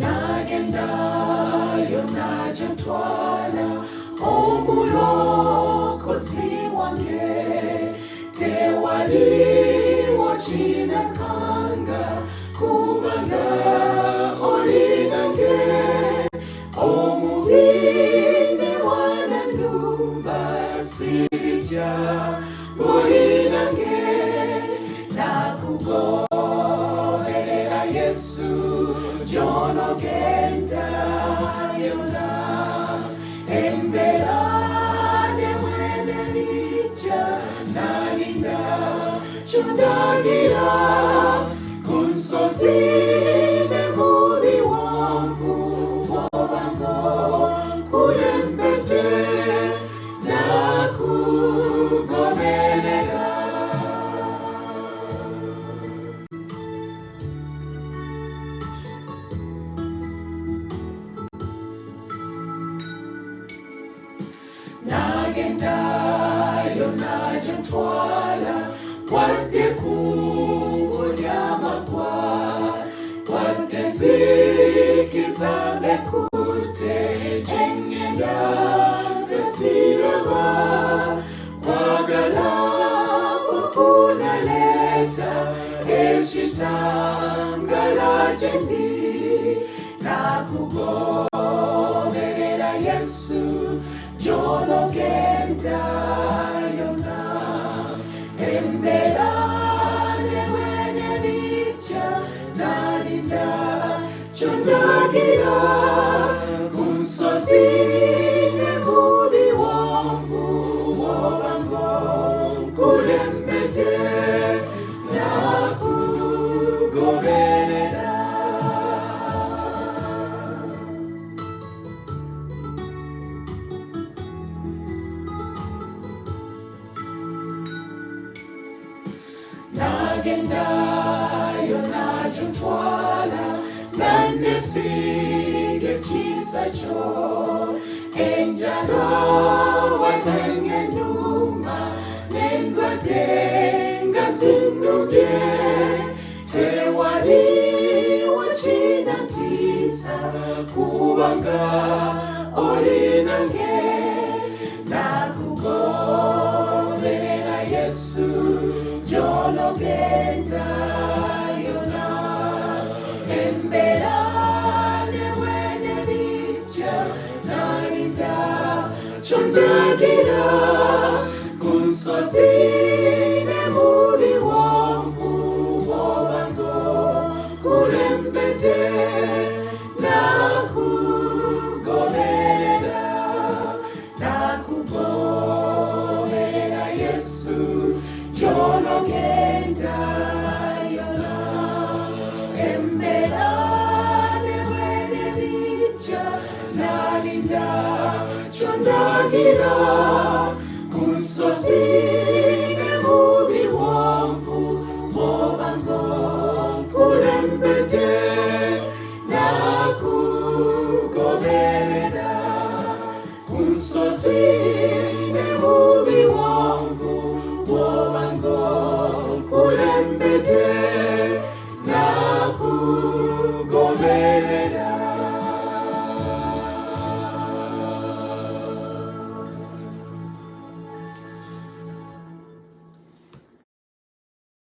Nagenda yonaja ntwala omulokozi wange tewali wachina kanga kubanga olinange omubinde wana numba sirija olinange nakugoberera Yesu Njakugenda yona embera nemwene nija nalinda chundagira kunsozi nemuli wangu wabango kulembete nakugoberera. Nagenda yonaja ntwala wadde kulyamagwa wadde nzikiza lekute jengenda vesiraba kwagala okunaleta ekitangala gyendi nakugoberera Yesu Njakugenda yona embera nemwene nija nalinda chundagira kunsozi nemuli wangu wabango kulembete nakugoberera. Nagenda yonaja ntwala nanesinge chisa cho enjala wanengenuma nendwate ngazinunge tewali wachina ntisa kubanga olinange nakugoberera Yesu Njakugenda yona embera nemwene nija nalinda chundagira kunsozi nemuli wangu wabango kulembete nakugoberera Yesu Njakugenda yona embera nemwene nija nalinda chundagira kunsozi nemuli wangu wabango kulembete nakugoberera kunsozi